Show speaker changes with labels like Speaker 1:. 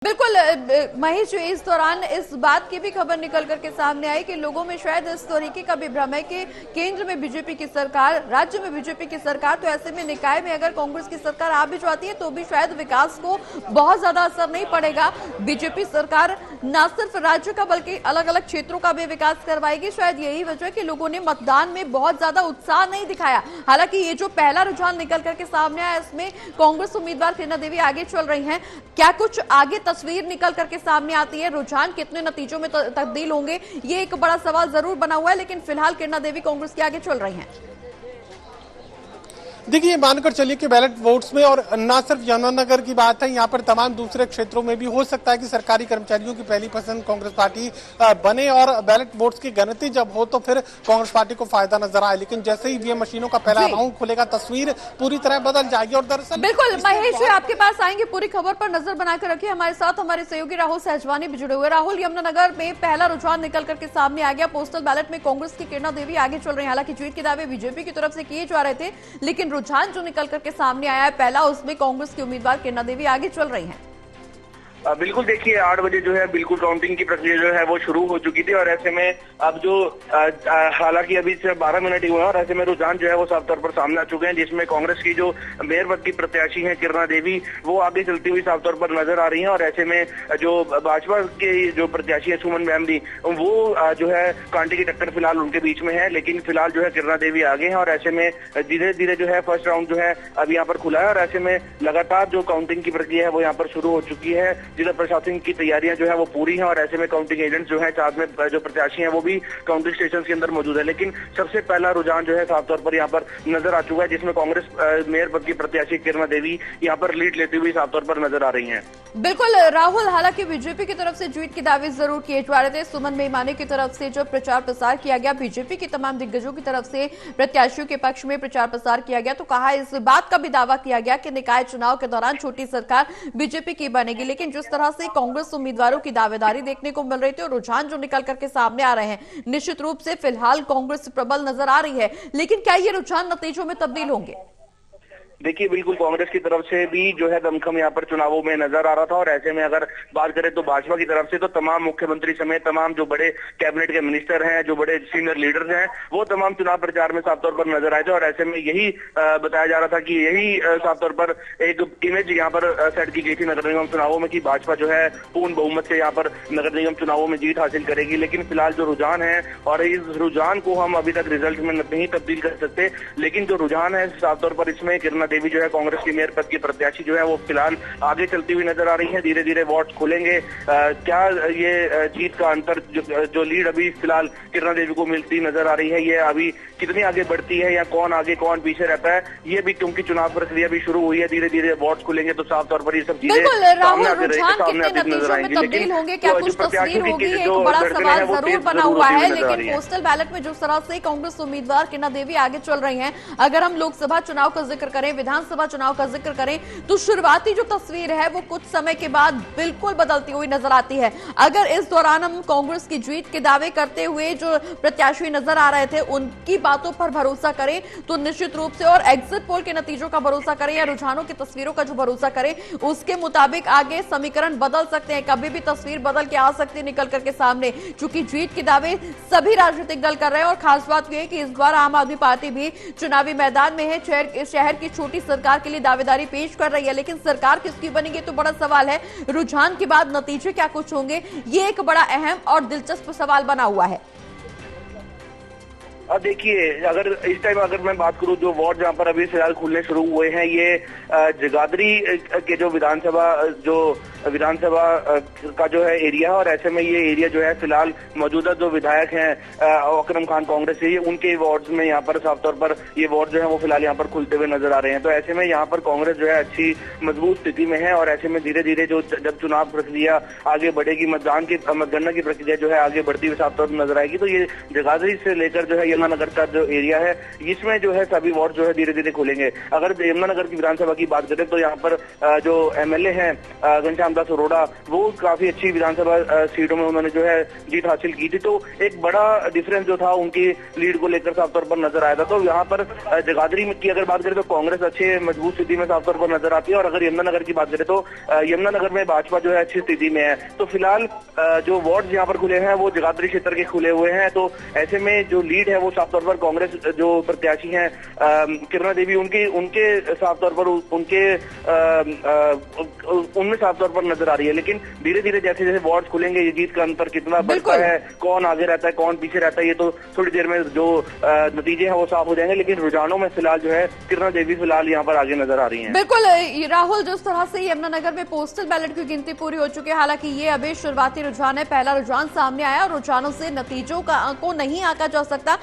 Speaker 1: बिल्कुल महेश, इस दौरान इस बात की भी खबर निकल करके सामने आई कि लोगों में शायद इस तरीके का भी भ्रम है कि केंद्र में बीजेपी की सरकार, राज्य में बीजेपी की सरकार, तो ऐसे में निकाय में अगर कांग्रेस की सरकार आ भी जाती है तो भी शायद विकास को बहुत ज्यादा असर नहीं पड़ेगा। बीजेपी सरकार न सिर्फ राज्य का बल्कि अलग अलग क्षेत्रों का भी विकास करवाएगी। शायद यही वजह कि लोगों ने मतदान में बहुत ज्यादा उत्साह नहीं दिखाया। हालांकि ये जो पहला रुझान निकल करके सामने आया, इसमें कांग्रेस उम्मीदवार किरणा देवी आगे चल रही है। क्या कुछ आगे तस्वीर निकल करके सामने आती है? रुझान कितने नतीजों में तब्दील होंगे, ये एक बड़ा सवाल जरूर बना हुआ है, लेकिन फिलहाल किरणा देवी कांग्रेस के आगे चल रही हैं।
Speaker 2: देखिए, मानकर चलिए कि बैलेट वोट्स में, और ना सिर्फ यमुनानगर की बात है, यहाँ पर तमाम दूसरे क्षेत्रों में भी हो सकता है कि सरकारी कर्मचारियों की पहली पसंद कांग्रेस पार्टी बने और बैलेट वोट्स की गिनती जब हो तो फिर कांग्रेस पार्टी को फायदा नजर आए। लेकिन जैसे ही ईवीएम मशीनों का पहला राउंड खुलेगा, तस्वीर पूरी तरह बदल जाएगी। और दरअसल
Speaker 1: बिल्कुल महेश, आपके पास आएंगे, पूरी खबर पर नजर बनाकर रखिए। हमारे साथ हमारे सहयोगी राहुल सहजवानी भी जुड़े हुए। राहुल, यमुनानगर में पहला रुझान निकल करके सामने आ गया। पोस्टल बैलेट में कांग्रेस की किरणा देवी आगे चल रही है। हालांकि जीत के दावे बीजेपी की तरफ से किए जा रहे थे, लेकिन रुझान जो निकल करके सामने आया है पहला, उसमें कांग्रेस की उम्मीदवार किरणा देवी आगे चल रही हैं।
Speaker 3: बिल्कुल, देखिए 8 बजे जो है बिल्कुल काउंटिंग की प्रक्रिया जो है वो शुरू हो चुकी थी और ऐसे में अब जो हालांकि अभी सिर्फ 12 मिनट ही हुए और ऐसे में रुझान जो है वो साफ तौर पर सामने आ चुके हैं, जिसमें कांग्रेस की जो मेयर पद की प्रत्याशी हैं किरणा देवी, वो आगे चलती हुई साफ तौर पर नजर आ रही हैं। और ऐसे में जो भाजपा के जो प्रत्याशी है सुमन मैमदी, वो जो है कांटे की टक्कर फिलहाल उनके बीच में है, लेकिन फिलहाल जो है किरणा देवी आगे हैं। और ऐसे में धीरे धीरे जो है फर्स्ट राउंड जो है अब यहाँ पर खुला है और ऐसे में लगातार जो काउंटिंग की प्रक्रिया है वो यहाँ पर शुरू हो चुकी है। जिला प्रशासन की तैयारियां जो है वो पूरी हैं और ऐसे में काउंटिंग एजेंट जो है, साथ में जो प्रत्याशी हैं वो भी काउंटिंग स्टेशन के अंदर मौजूद है। लेकिन सबसे पहला रुझान जो है साफ तौर पर यहाँ पर नजर आ चुका है, जिसमें कांग्रेस मेयर पद की प्रत्याशी किरणा देवी यहाँ पर लीड लेती हुई साफ तौर पर नजर आ रही है।
Speaker 1: बिल्कुल राहुल, हालांकि बीजेपी की तरफ से जीत के दावे जरूर किए जा रहे थे। सुमन मेहमानी की तरफ से जो प्रचार प्रसार किया गया, बीजेपी की तमाम दिग्गजों की तरफ से प्रत्याशियों के पक्ष में प्रचार प्रसार किया गया, तो कहा इस बात का भी दावा किया गया कि निकाय चुनाव के दौरान छोटी सरकार बीजेपी की बनेगी। लेकिन जिस तरह से कांग्रेस उम्मीदवारों की दावेदारी देखने को मिल रही थी और रुझान जो निकल करके सामने आ रहे हैं, निश्चित रूप से फिलहाल कांग्रेस प्रबल नजर आ रही है। लेकिन क्या ये रुझान नतीजों में तब्दील होंगे?
Speaker 3: देखिए, बिल्कुल कांग्रेस की तरफ से भी जो है दमखम यहाँ पर चुनावों में नजर आ रहा था और ऐसे में अगर बात करें तो भाजपा की तरफ से तो तमाम मुख्यमंत्री समेत तमाम जो बड़े कैबिनेट के मिनिस्टर हैं, जो बड़े सीनियर लीडर्स हैं, वो तमाम चुनाव प्रचार में साफ तौर पर नजर आए थे। और ऐसे में यही बताया जा रहा था कि यही साफ तौर पर एक इमेज यहाँ पर सेट की गई थी नगर निगम चुनावों में कि भाजपा जो है पूर्ण बहुमत से यहाँ पर नगर निगम चुनावों में जीत हासिल करेगी। लेकिन फिलहाल जो रुझान है, और इस रुझान को हम अभी तक रिजल्ट में नहीं तब्दील कर सकते, लेकिन जो रुझान है साफ तौर पर इसमें किरणा देवी जो है कांग्रेस मेयर पद की प्रत्याशी जो है वो फिलहाल आगे चलती हुई नजर आ रही है। धीरे धीरे वोट खुलेंगे। क्या ये जीत का अंतर जो लीड अभी फिलहाल किरणा देवी को मिलती नजर आ रही है, ये अभी कितनी आगे बढ़ती है या कौन आगे कौन पीछे रहता है, ये भी क्योंकि चुनाव प्रक्रिया भी शुरू हुई है, धीरे धीरे वोट खुलेंगे तो साफ तौर पर ये सब चीजें सामने आती नजर आएंगी।
Speaker 1: तब्दील होंगे, क्या कुछ तस्वीर होगी, एक बड़ा सवाल जरूर बना हुआ है। लेकिन पोस्टल बैलेट में जिस तरह से कांग्रेस उम्मीदवार किरणा देवी आगे चल रही है, अगर हम लोकसभा चुनाव का जिक्र करें, विधानसभा चुनाव का जिक्र करें, तो शुरुआती जो तस्वीर है वो कुछ समय के बाद बिल्कुल बदलती हुई नजर आती है। अगर इस दौरान हम कांग्रेस की जीत के दावे करते हुए जो प्रत्याशी नजर आ रहे थे उनकी बातों पर भरोसा करें तो निश्चित रूप से, और एग्जिट पोल के नतीजों का भरोसा करें या रुझानों की तस्वीरों का जो भरोसा करें, उसके मुताबिक आगे समीकरण बदल सकते हैं। कभी भी तस्वीर बदल के आ सकती है निकल करके सामने, चूंकि जीत के दावे सभी राजनीतिक दल कर रहे हैं। और खास बात यह है कि इस बार आम आदमी पार्टी भी चुनावी मैदान में है, शहर की छोटी सरकार के लिए दावेदारी पेश कर रही है। लेकिन सरकार किसकी बनेगी तो बड़ा सवाल है। रुझान के बाद नतीजे क्या कुछ होंगे, ये एक बड़ा अहम और दिलचस्प सवाल बना हुआ है।
Speaker 3: अब देखिए, अगर इस टाइम अगर मैं बात करूं, जो वार्ड जहां पर अभी फिलहाल खुलने शुरू हुए हैं, ये जगाधरी के जो विधानसभा का जो है एरिया है और ऐसे में ये एरिया जो है फिलहाल मौजूदा जो विधायक हैं अकरम खान कांग्रेस से, उनके वार्ड्स में यहाँ पर साफ तौर पर ये वार्ड जो है वो फिलहाल यहाँ पर खुलते हुए नजर आ रहे हैं। तो ऐसे में यहाँ पर कांग्रेस जो है अच्छी मजबूत स्थिति में है और ऐसे में धीरे धीरे जो जब चुनाव प्रक्रिया आगे बढ़ेगी, मतगणना की प्रक्रिया जो है आगे बढ़ती हुई साफ तौर पर नजर आएगी। तो ये जगाधरी से लेकर जो है यमुनानगर का जो एरिया है, इसमें जो है सभी वार्ड जो है धीरे धीरे खुलेंगे। अगर यमुनानगर की विधानसभा की बात करें तो यहाँ पर जो एमएलए हैं घनश्याम रामदास अरोड़ा, वो काफी अच्छी विधानसभा सीटों में उन्होंने जो है जीत हासिल की थी। तो एक बड़ा डिफरेंस जो था उनकी लीड को लेकर साफ तौर पर नजर आया था। तो यहाँ पर जगाधरी की अगर बात करें तो कांग्रेस अच्छे मजबूत स्थिति में साफ तौर पर नजर आती है, और अगर यमुनानगर की बात करें तो यमुनानगर में भाजपा जो है अच्छी स्थिति में है। तो फिलहाल जो वार्ड यहाँ पर खुले हैं वो जगाधरी क्षेत्र के खुले हुए हैं। तो ऐसे में जो लीड है वो साफ तौर पर कांग्रेस जो प्रत्याशी हैं किरणा देवी, उनके साफ तौर पर उनमें साफ तौर पर नजर आ रही है। लेकिन धीरे धीरे जैसे जैसे वार्ड खुलेंगे ये जीत का अंतर कितना बढ़ता है, कौन आगे रहता है कौन पीछे रहता है, ये तो थोड़ी देर में जो नतीजे हैं वो साफ हो जाएंगे। लेकिन रुझानों में फिलहाल जो है किरणा देवी फिलहाल यहाँ पर आगे नजर आ रही हैं।
Speaker 1: बिल्कुल राहुल, जिस तरह से यमुनानगर में पोस्टल बैलेट की गिनती पूरी हो चुकी है, हालांकि ये अभी शुरुआती रुझान है, पहला रुझान सामने आया और रुझानों से नतीजों को नहीं आंका जा सकता।